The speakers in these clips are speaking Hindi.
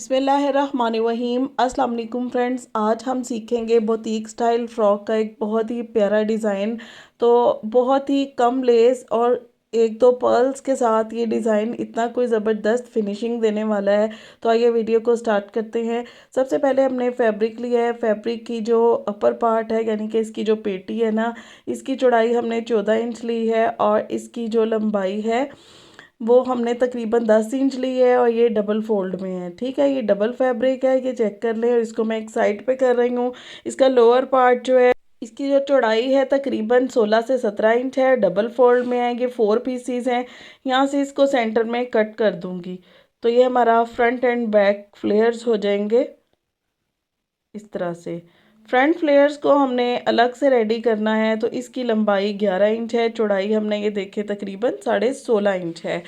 बिस्मिल्लाहिर्रहमानिर्रहीम। अस्सलाम वालेकुम फ्रेंड्स, आज हम सीखेंगे बुटीक स्टाइल फ़्रॉक का एक बहुत ही प्यारा डिज़ाइन। तो बहुत ही कम लेस और एक दो पर्ल्स के साथ ये डिज़ाइन इतना कोई ज़बरदस्त फिनिशिंग देने वाला है। तो आइए वीडियो को स्टार्ट करते हैं। सबसे पहले हमने फैब्रिक लिया है। फैब्रिक की जो अपर पार्ट है यानी कि इसकी जो पेटी है ना, इसकी चौड़ाई हमने 14 इंच ली है और इसकी जो लंबाई है वो हमने तकरीबन 10 इंच ली है और ये डबल फोल्ड में है। ठीक है, ये डबल फैब्रिक है, ये चेक कर लें। और इसको मैं एक साइड पे कर रही हूँ। इसका लोअर पार्ट जो है, इसकी जो चौड़ाई है तकरीबन 16 से 17 इंच है, डबल फोल्ड में है। ये 4 पीसीज हैं। यहाँ से इसको सेंटर में कट कर दूंगी तो ये हमारा फ्रंट एंड बैक फ्लेयर्स हो जाएंगे इस तरह से। फ्रंट फ्लेयर्स को हमने अलग से रेडी करना है। तो इसकी लंबाई 11 इंच है, चौड़ाई हमने ये देखे तकरीबन 16.5 इंच है।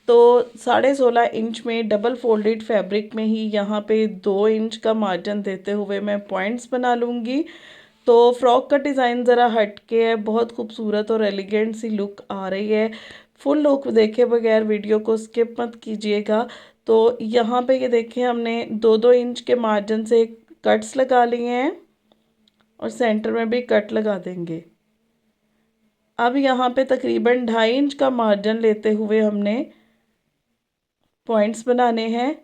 तो 16.5 इंच में डबल फोल्डेड फैब्रिक में ही यहाँ पे 2 इंच का मार्जिन देते हुए मैं पॉइंट्स बना लूँगी। तो फ्रॉक का डिज़ाइन ज़रा हट के है, बहुत खूबसूरत और एलिगेंट सी लुक आ रही है। फुल लुक देखे बगैर वीडियो को स्किप मत कीजिएगा। तो यहाँ पे ये देखें, हमने 2-2 इंच के मार्जिन से कट्स लगा लिए हैं और सेंटर में भी कट लगा देंगे। अब यहाँ पे तकरीबन 2.5 इंच का मार्जिन लेते हुए हमने पॉइंट्स बनाने हैं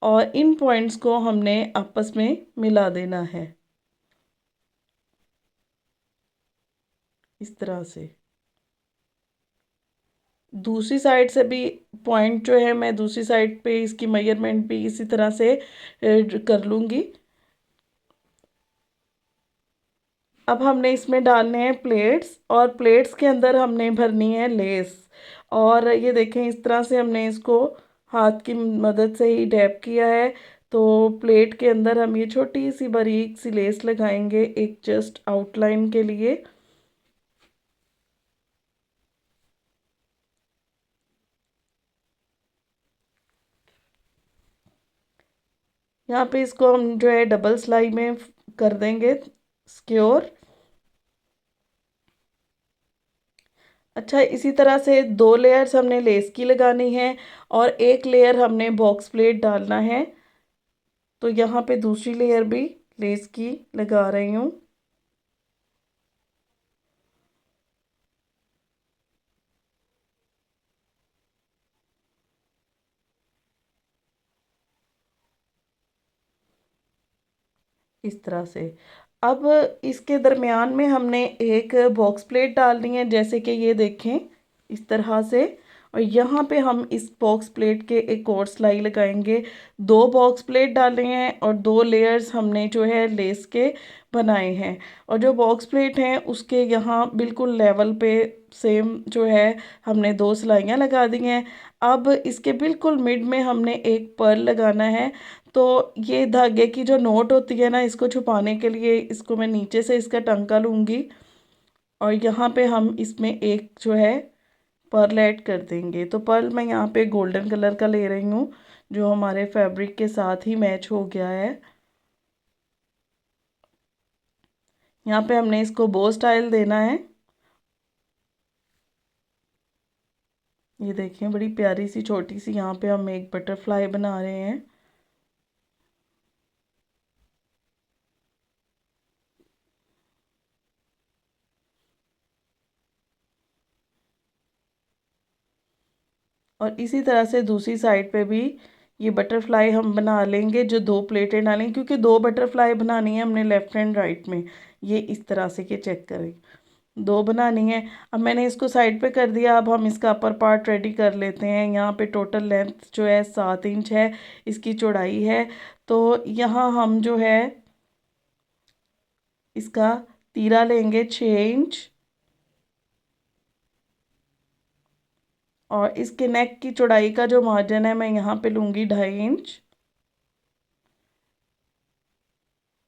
और इन पॉइंट्स को हमने आपस में मिला देना है इस तरह से। दूसरी साइड से भी पॉइंट जो है, मैं दूसरी साइड पे इसकी मेजरमेंट भी इसी तरह से कर लूँगी। अब हमने इसमें डालने हैं प्लेट्स और प्लेट्स के अंदर हमने भरनी है लेस। और ये देखें, इस तरह से हमने इसको हाथ की मदद से ही डैप किया है। तो प्लेट के अंदर हम ये छोटी सी बारीक सी लेस लगाएंगे एक जस्ट आउटलाइन के लिए। यहाँ पे इसको हम जो है डबल सिलाई में कर देंगे सिक्योर। अच्छा, इसी तरह से 2 लेयर्स हमने लेस की लगानी है और एक लेयर हमने बॉक्स प्लेट डालना है। तो यहाँ पे दूसरी लेयर भी लेस की लगा रही हूँ। इस तरह से। अब इसके दरमियान में हमने एक बॉक्स प्लेट डालनी है, जैसे कि ये देखें इस तरह से। और यहाँ पे हम इस बॉक्स प्लेट के एक और सिलाई लगाएंगे। 2 बॉक्स प्लेट डाले हैं और 2 लेयर्स हमने जो है लेस के बनाए हैं। और जो बॉक्स प्लेट हैं उसके यहाँ बिल्कुल लेवल पे सेम जो है हमने 2 सिलाइयाँ लगा दी हैं। अब इसके बिल्कुल मिड में हमने एक पर्ल लगाना है। तो ये धागे की जो नोट होती है ना, इसको छुपाने के लिए इसको मैं नीचे से इसका टंका लूँगी और यहाँ पे हम इसमें एक जो है पर्ल ऐड कर देंगे। तो पर्ल मैं यहाँ पे गोल्डन कलर का ले रही हूँ जो हमारे फैब्रिक के साथ ही मैच हो गया है। यहाँ पे हमने इसको बो स्टाइल देना है। ये देखें, बड़ी प्यारी सी छोटी सी यहाँ पे हम एक बटरफ्लाई बना रहे हैं। और इसी तरह से दूसरी साइड पे भी ये बटरफ्लाई हम बना लेंगे। जो 2 प्लेटें डालेंगे, क्योंकि 2 बटरफ्लाई बनानी है हमने लेफ़्ट एंड राइट में। ये इस तरह से कि चेक करें, 2 बनानी है। अब मैंने इसको साइड पे कर दिया। अब हम इसका अपर पार्ट रेडी कर लेते हैं। यहाँ पे टोटल लेंथ जो है 7 इंच है, इसकी चौड़ाई है। तो यहाँ हम जो है इसका तीरा लेंगे 6 इंच और इसके नेक की चौड़ाई का जो मार्जिन है मैं यहाँ पे लूँगी 2.5 इंच।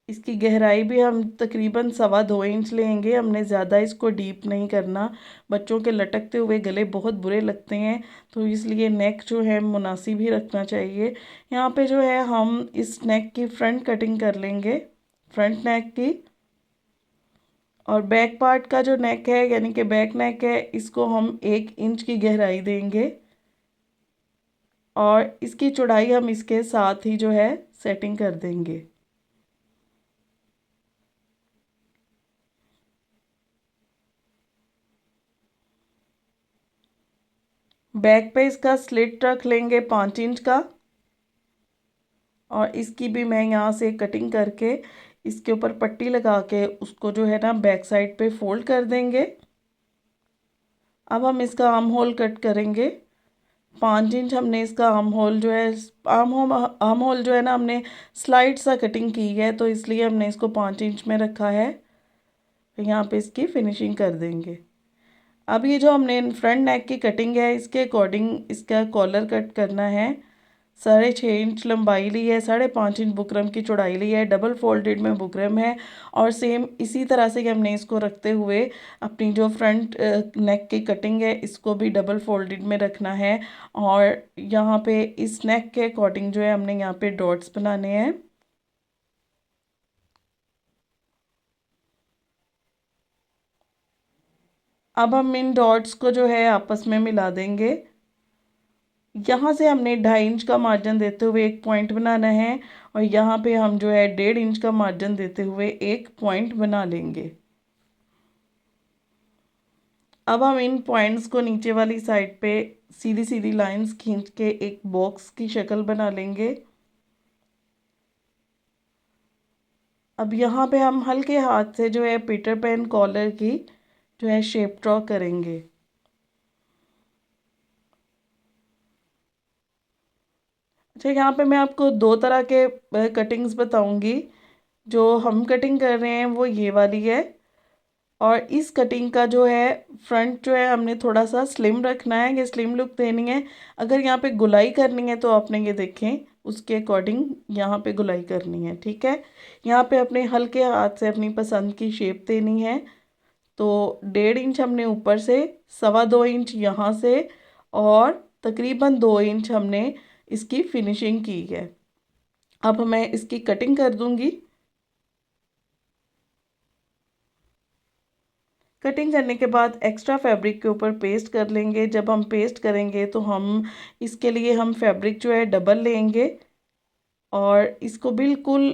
इसकी गहराई भी हम तकरीबन 2.25 इंच लेंगे। हमने ज़्यादा इसको डीप नहीं करना, बच्चों के लटकते हुए गले बहुत बुरे लगते हैं। तो इसलिए नेक जो है मुनासिब ही रखना चाहिए। यहाँ पे जो है हम इस नेक की फ्रंट कटिंग कर लेंगे, फ्रंट नेक की। और बैक पार्ट का जो नेक है यानी कि बैक नेक है, इसको हम 1 इंच की गहराई देंगे। और इसकी चौड़ाई हम इसके साथ ही जो है सेटिंग कर देंगे। बैक पे इसका स्लिट रख लेंगे 5 इंच का, और इसकी भी मैं यहाँ से कटिंग करके इसके ऊपर पट्टी लगा के उसको जो है ना बैक साइड पे फोल्ड कर देंगे। अब हम इसका आर्म होल कट करेंगे। 5 इंच हमने इसका आर्म होल जो है ना हमने स्लाइड सा कटिंग की है, तो इसलिए हमने इसको 5 इंच में रखा है। यहाँ पे इसकी फिनिशिंग कर देंगे। अब ये जो हमने फ्रंट नेक की कटिंग है, इसके अकॉर्डिंग इसका कॉलर कट करना है। 6.5 इंच लंबाई ली है, 5.5 इंच बुकरम की चौड़ाई ली है, डबल फोल्डेड में बुकरम है। और सेम इसी तरह से हमने इसको रखते हुए अपनी जो फ्रंट नेक की कटिंग है इसको भी डबल फोल्डेड में रखना है। और यहाँ पे इस नेक के अकॉर्डिंग जो है हमने यहाँ पे डॉट्स बनाने हैं। अब हम इन डॉट्स को जो है आपस में मिला देंगे। यहाँ से हमने 2.5 इंच का मार्जिन देते हुए एक पॉइंट बनाना है, और यहाँ पे हम जो है 1.5 इंच का मार्जिन देते हुए एक पॉइंट बना लेंगे। अब हम इन पॉइंट्स को नीचे वाली साइड पे सीधी सीधी लाइंस खींच के एक बॉक्स की शक्ल बना लेंगे। अब यहाँ पे हम हल्के हाथ से जो है पीटर पैन कॉलर की जो है शेप ड्रॉ करेंगे। अच्छा, यहाँ पे मैं आपको दो तरह के कटिंग्स बताऊंगी। जो हम कटिंग कर रहे हैं वो ये वाली है, और इस कटिंग का जो है फ्रंट जो है हमने थोड़ा सा स्लिम रखना है, ये स्लिम लुक देनी है। अगर यहाँ पे गुलाई करनी है तो आपने ये देखें उसके अकॉर्डिंग यहाँ पे गुलाई करनी है, ठीक है। यहाँ पे अपने हल्के हाथ से अपनी पसंद की शेप देनी है। तो 1.5 इंच हमने ऊपर से, 2.25 इंच यहाँ से, और तकरीबन 2 इंच हमने इसकी फिनिशिंग की है। अब मैं इसकी कटिंग कर दूंगी। कटिंग करने के बाद एक्स्ट्रा फैब्रिक के ऊपर पेस्ट कर लेंगे। जब हम पेस्ट करेंगे तो हम इसके लिए हम फैब्रिक जो है डबल लेंगे, और इसको बिल्कुल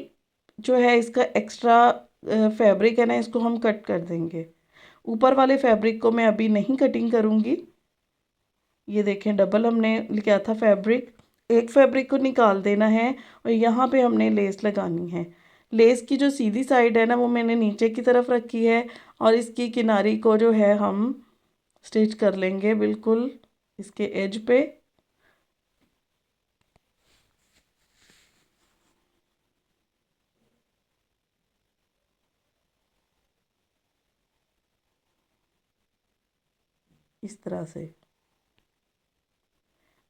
जो है इसका एक्स्ट्रा फैब्रिक है ना इसको हम कट कर देंगे। ऊपर वाले फैब्रिक को मैं अभी नहीं कटिंग करूँगी। ये देखें, डबल हमने लिया था फैब्रिक, एक फैब्रिक को निकाल देना है, और यहाँ पे हमने लेस लगानी है। लेस की जो सीधी साइड है ना वो मैंने नीचे की तरफ रखी है, और इसकी किनारी को जो है हम स्टिच कर लेंगे बिल्कुल इसके एज पे। इस तरह से।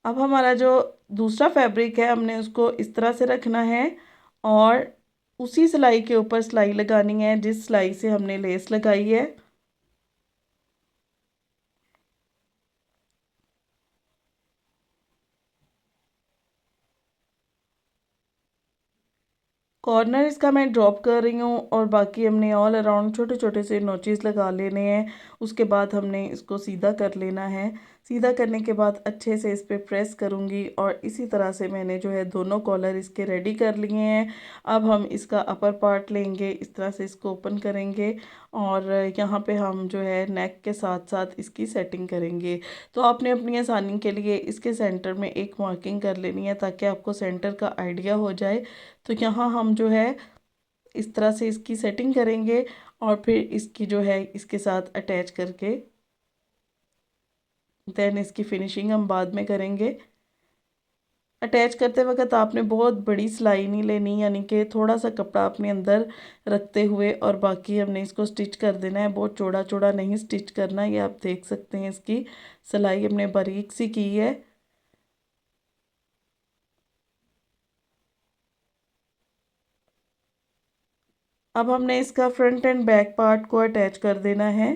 अब हमारा जो दूसरा फैब्रिक है हमने उसको इस तरह से रखना है, और उसी सिलाई के ऊपर सिलाई लगानी है जिस सिलाई से हमने लेस लगाई है। कॉर्नर इसका मैं ड्रॉप कर रही हूँ, और बाकी हमने ऑल अराउंड छोटे छोटे से नोचेस लगा लेने हैं। उसके बाद हमने इसको सीधा कर लेना है। सीधा करने के बाद अच्छे से इस पर प्रेस करूँगी, और इसी तरह से मैंने जो है दोनों कॉलर इसके रेडी कर लिए हैं। अब हम इसका अपर पार्ट लेंगे, इस तरह से इसको ओपन करेंगे, और यहाँ पे हम जो है नेक के साथ साथ इसकी सेटिंग करेंगे। तो आपने अपनी आसानी के लिए इसके सेंटर में एक मार्किंग कर लेनी है ताकि आपको सेंटर का आइडिया हो जाए। तो यहाँ हम जो है इस तरह से इसकी सेटिंग करेंगे, और फिर इसकी जो है इसके साथ अटैच करके देन इसकी फिनिशिंग हम बाद में करेंगे। अटैच करते वक्त आपने बहुत बड़ी सिलाई नहीं लेनी, यानी कि थोड़ा सा कपड़ा अपने अंदर रखते हुए, और बाकी हमने इसको स्टिच कर देना है। बहुत चौड़ा चौड़ा नहीं स्टिच करना, ये आप देख सकते हैं इसकी सिलाई हमने बारीक सी की है। अब हमने इसका फ्रंट एंड बैक पार्ट को अटैच कर देना है।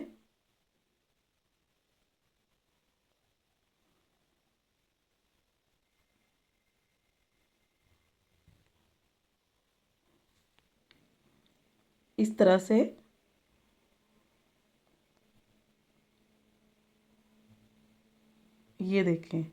इस तरह से। ये देखें,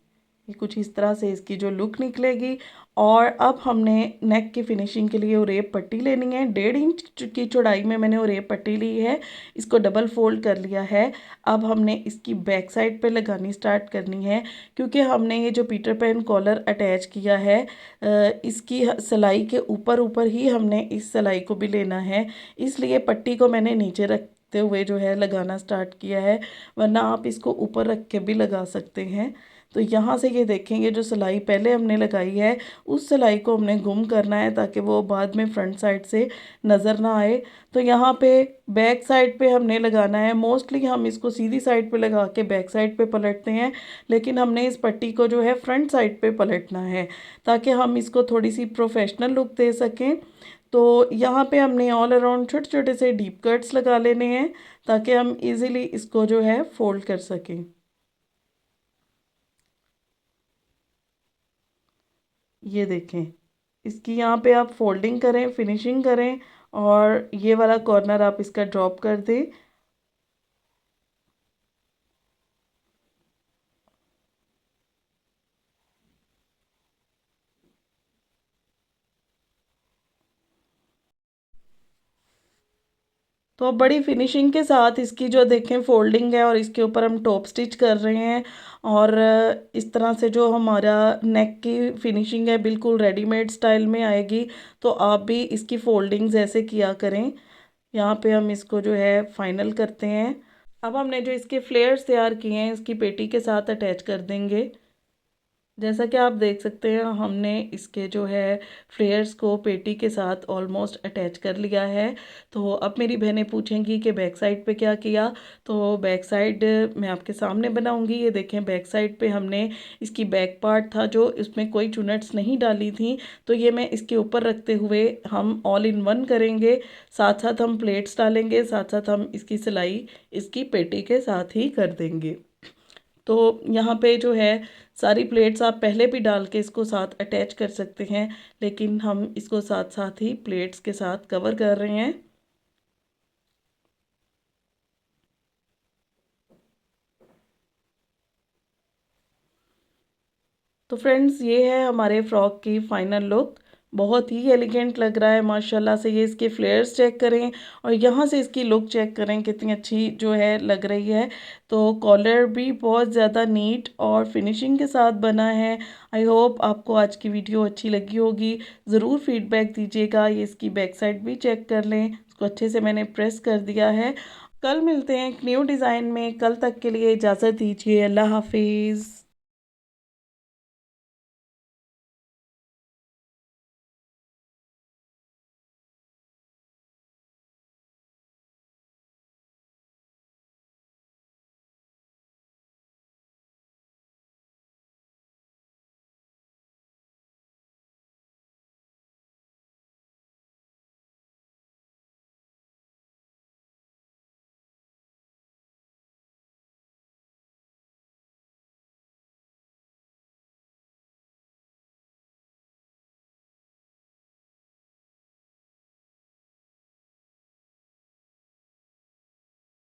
ये कुछ इस तरह से इसकी जो लुक निकलेगी। और अब हमने नेक की फिनिशिंग के लिए ओरेप पट्टी लेनी है। 1.5 इंच की चौड़ाई में मैंने ओरेप पट्टी ली है, इसको डबल फोल्ड कर लिया है। अब हमने इसकी बैक साइड पे लगानी स्टार्ट करनी है, क्योंकि हमने ये जो पीटर पैन कॉलर अटैच किया है इसकी सिलाई के ऊपर ऊपर ही हमने इस सिलाई को भी लेना है, इसलिए पट्टी को मैंने नीचे रखते हुए जो है लगाना स्टार्ट किया है, वरना आप इसको ऊपर रख के भी लगा सकते हैं। तो यहाँ से ये देखेंगे जो सिलाई पहले हमने लगाई है उस सिलाई को हमने गुम करना है, ताकि वो बाद में फ्रंट साइड से नज़र ना आए। तो यहाँ पे बैक साइड पे हमने लगाना है। मोस्टली हम इसको सीधी साइड पे लगा के बैक साइड पे पलटते हैं, लेकिन हमने इस पट्टी को जो है फ्रंट साइड पे पलटना है, ताकि हम इसको थोड़ी सी प्रोफेशनल लुक दे सकें। तो यहाँ पे हमने ऑल अराउंड छोटे छोटे से डीप कट्स लगा लेने हैं, ताकि हम इजीली इसको जो है फोल्ड कर सकें। ये देखें, इसकी यहाँ पे आप फोल्डिंग करें, फिनिशिंग करें, और ये वाला कॉर्नर आप इसका ड्रॉप कर दें। तो अब बड़ी फिनिशिंग के साथ इसकी जो देखें फोल्डिंग है, और इसके ऊपर हम टॉप स्टिच कर रहे हैं। और इस तरह से जो हमारा नेक की फिनिशिंग है बिल्कुल रेडीमेड स्टाइल में आएगी। तो आप भी इसकी फोल्डिंग्स ऐसे किया करें। यहाँ पे हम इसको जो है फाइनल करते हैं। अब हमने जो इसके फ्लेयर्स तैयार किए हैं इसकी पेटी के साथ अटैच कर देंगे। जैसा कि आप देख सकते हैं हमने इसके जो है फ्लेयर्स को पेटी के साथ ऑलमोस्ट अटैच कर लिया है। तो अब मेरी बहनें पूछेंगी कि बैक साइड पे क्या किया, तो बैक साइड मैं आपके सामने बनाऊंगी। ये देखें, बैक साइड पे हमने इसकी बैक पार्ट था जो इसमें कोई चुनट्स नहीं डाली थी, तो ये मैं इसके ऊपर रखते हुए हम ऑल इन वन करेंगे। साथ साथ हम प्लेट्स डालेंगे, साथ साथ हम इसकी सिलाई इसकी पेटी के साथ ही कर देंगे। तो यहाँ पे जो है सारी प्लेट्स आप पहले भी डाल के इसको साथ अटैच कर सकते हैं, लेकिन हम इसको साथ साथ ही प्लेट्स के साथ कवर कर रहे हैं। तो फ्रेंड्स, ये है हमारे फ्रॉक की फाइनल लुक। बहुत ही एलिगेंट लग रहा है माशाल्लाह से। ये इसके फ्लेयर्स चेक करें, और यहाँ से इसकी लुक चेक करें कितनी अच्छी जो है लग रही है। तो कॉलर भी बहुत ज़्यादा नीट और फिनिशिंग के साथ बना है। आई होप आपको आज की वीडियो अच्छी लगी होगी। ज़रूर फीडबैक दीजिएगा। ये इसकी बैक साइड भी चेक कर लें, इसको अच्छे से मैंने प्रेस कर दिया है। कल मिलते हैं एक न्यू डिज़ाइन में। कल तक के लिए इजाज़त दीजिए। अल्लाह हाफिज़।